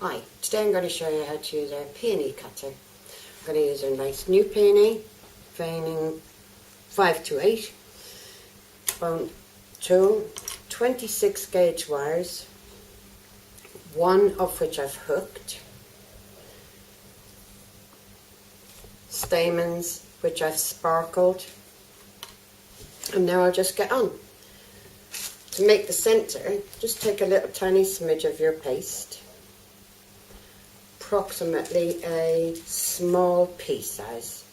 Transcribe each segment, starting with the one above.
Hi, today I'm going to show you how to use our peony cutter. I'm going to use a nice new peony, veining 5 to 8, bone tool, 26 gauge wires, one of which I've hooked, stamens which I've sparkled, and now I'll just get on. To make the centre, just take a little tiny smidge of your paste, approximately a small pea size.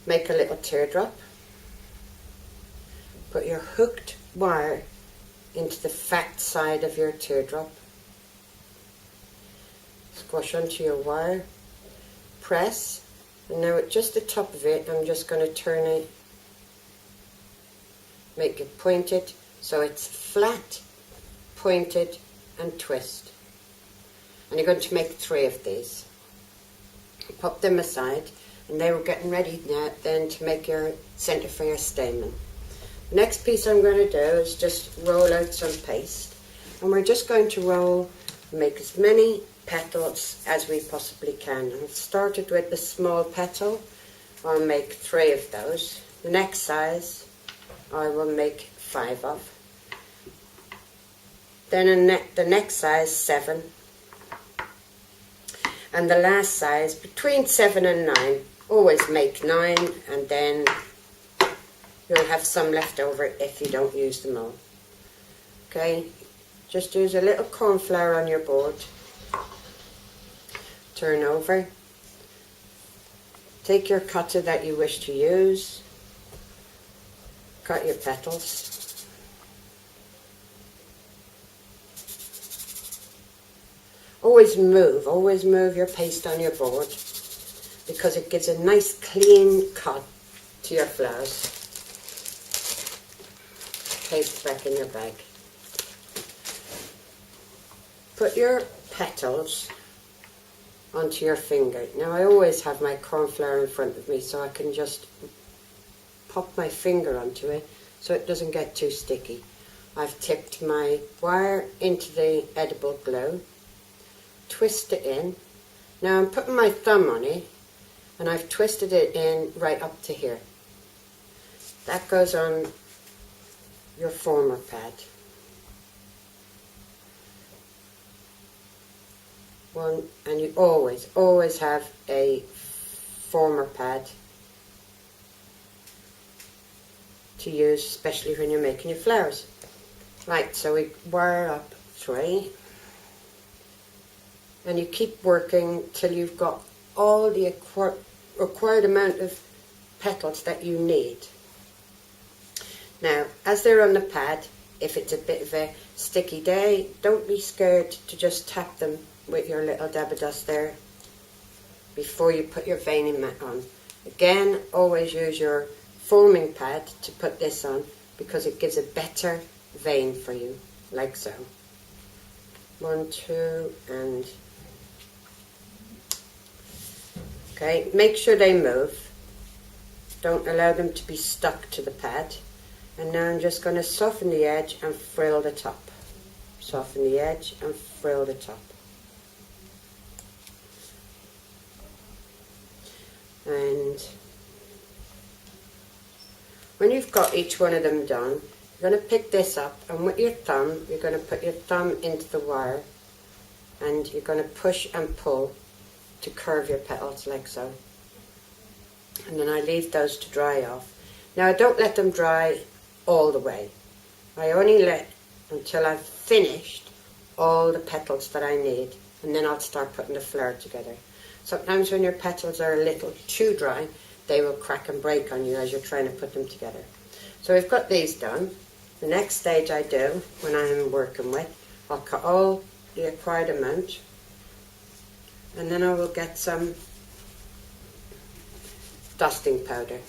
Make a little teardrop. Put your hooked wire into the fat side of your teardrop. Squash onto your wire. Press. And now at just the top of it, I'm just going to turn it. Make it pointed so it's flat, pointed and twist. And you're going to make 3 of these. Pop them aside, and they were getting ready now then to make your centre for your stamen. The next piece I'm going to do is just roll out some paste, and we're just going to make as many petals as we possibly can. I've started with the small petal. I'll make 3 of those. The next size I will make 5 of. Then the next size 7. And the last size between 7 and 9. Always make 9, and then you'll have some left over if you don't use them all. Okay, just use a little corn flour on your board. Turn over. Take your cutter that you wish to use. Cut your petals. Always move your paste on your board, because it gives a nice clean cut to your flowers. Paste back in your bag. Put your petals onto your finger. Now I always have my corn flour in front of me so I can just pop my finger onto it so it doesn't get too sticky. I've tipped my wire into the edible glue, twist it in. Now I'm putting my thumb on it, and I've twisted it in right up to here. That goes on your former pad. And you always have a former pad to use, especially when you're making your flowers. Right, so we wire up 3, and you keep working till you've got all the required amount of petals that you need. Now, as they're on the pad, if it's a bit of a sticky day, don't be scared to just tap them with your little dab of dust there before you put your veining mat on. Again, always use your foaming pad to put this on, because it gives a better vein for you, like so. 1, 2, and okay, make sure they move. Don't allow them to be stuck to the pad. And now I'm just going to soften the edge and frill the top. Soften the edge and frill the top. And when you've got each one of them done, you're going to pick this up, and with your thumb, you're going to put your thumb into the wire, and you're going to push and pull to curve your petals like so. And then I leave those to dry off. Now I don't let them dry all the way. I only let until I've finished all the petals that I need, and then I'll start putting the flower together. Sometimes when your petals are a little too dry, they will crack and break on you as you're trying to put them together. So we've got these done. The next stage I do, when I'm working with, I'll cut all the required amount, and then I will get some dusting powder.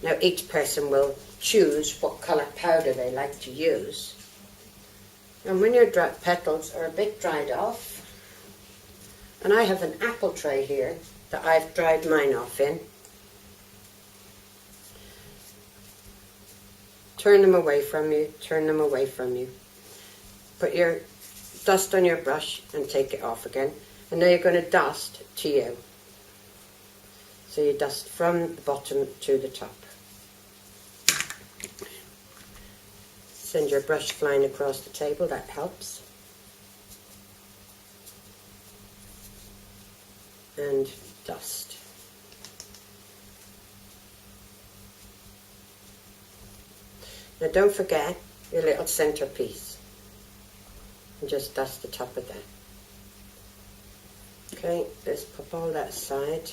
Now each person will choose what colour powder they like to use. And when your petals are a bit dried off, and I have an apple tray here that I've dried mine off in, turn them away from you, turn them away from you. put your dust on your brush and take it off again. And now you're going to dust to you. So you dust from the bottom to the top. Send your brush flying across the table, that helps. And dust. Now don't forget your little centerpiece. And just dust the top of that. Okay, let's pop all that aside.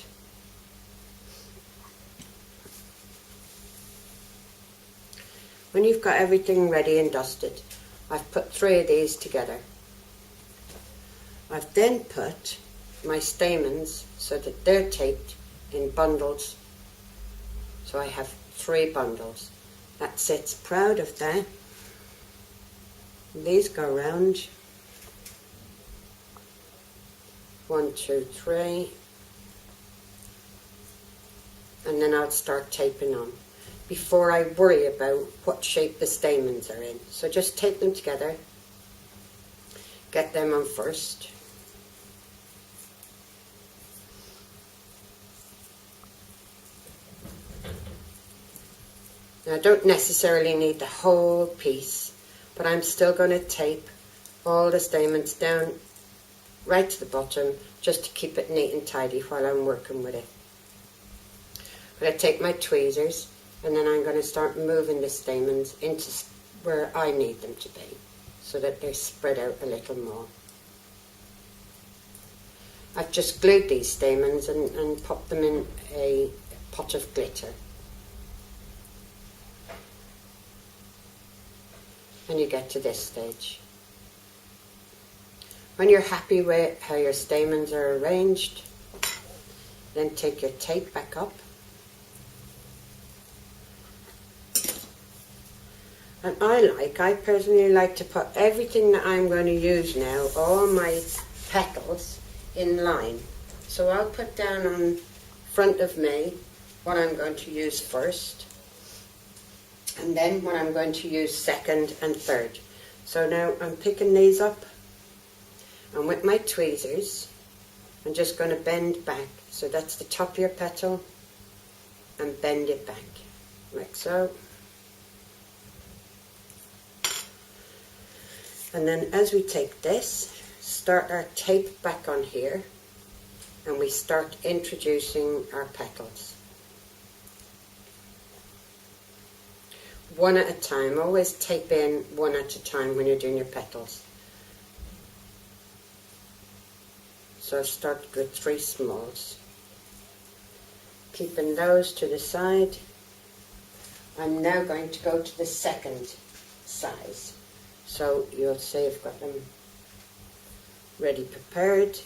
When you've got everything ready and dusted, I've put 3 of these together. I've then put my stamens so that they're taped in bundles. So I have 3 bundles. That sits proud of that. These go round. 1, 2, 3. And then I'll start taping on before I worry about what shape the stamens are in. So just tape them together. Get them on first. Now I don't necessarily need the whole piece, but I'm still going to tape all the stamens down right to the bottom just to keep it neat and tidy while I'm working with it. I'm going to take my tweezers and then I'm going to start moving the stamens into where I need them to be so that they're spread out a little more. I've just glued these stamens and popped them in a pot of glitter. And you get to this stage. When you're happy with how your stamens are arranged, then take your tape back up. And I personally like to put everything that I'm going to use now, all my petals, in line. So I'll put down on front of me what I'm going to use first, and then what I'm going to use second and third. So now I'm picking these up, and with my tweezers I'm just going to bend back. So that's the top of your petal, and bend it back like so. And then as we take this, start our tape back on here, and we start introducing our petals. One at a time. Always tape in one at a time when you're doing your petals. So I've started with 3 smalls. Keeping those to the side. I'm now going to go to the second size. So you'll see I've got them ready prepared.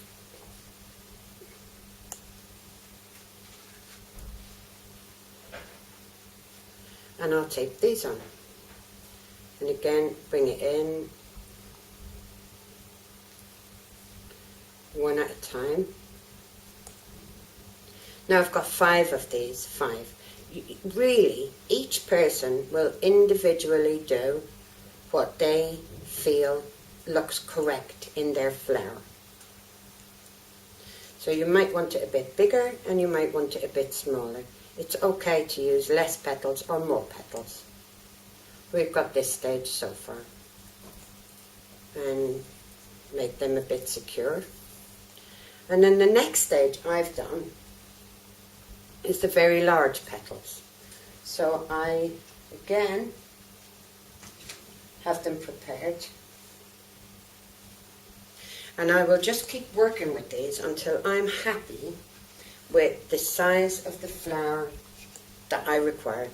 And I'll tape these on. And again, bring it in one at a time. Now I've got 5 of these, 5. Really, each person will individually do what they feel looks correct in their flower. So you might want it a bit bigger and you might want it a bit smaller. It's okay to use less petals or more petals. We've got this stage so far. And make them a bit secure. And then the next stage I've done is the very large petals. So I, again, have them prepared. And I will just keep working with these until I'm happy with the size of the flower that I require,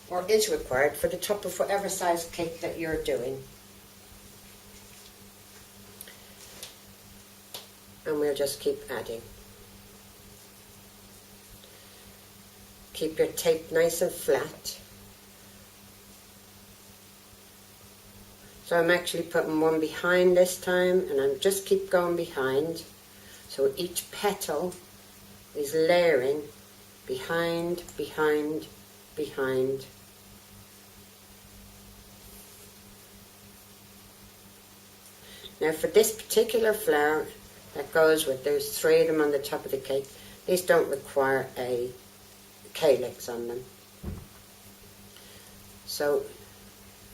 or is required for the top of whatever size cake that you're doing. And we'll just keep adding. Keep your tape nice and flat. So I'm actually putting one behind this time, and I'm just keep going behind. So each petal is layering behind, behind, behind. Now for this particular flower that goes with, there's 3 of them on the top of the cake. These don't require a calyx on them. So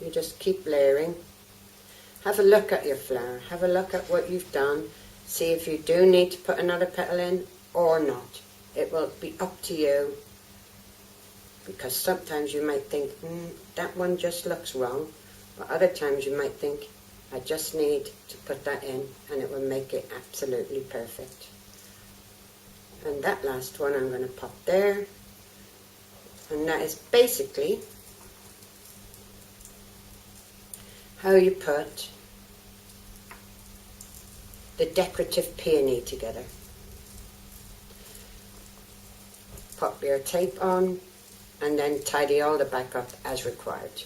you just keep layering. Have a look at your flower. Have a look at what you've done. See if you do need to put another petal in or not. It will be up to you, because sometimes you might think, that one just looks wrong. But other times you might think, I just need to put that in and it will make it absolutely perfect. And that last one I'm going to pop there. And that is basically how you put the decorative peony together. Pop your tape on and then tidy all the back up as required.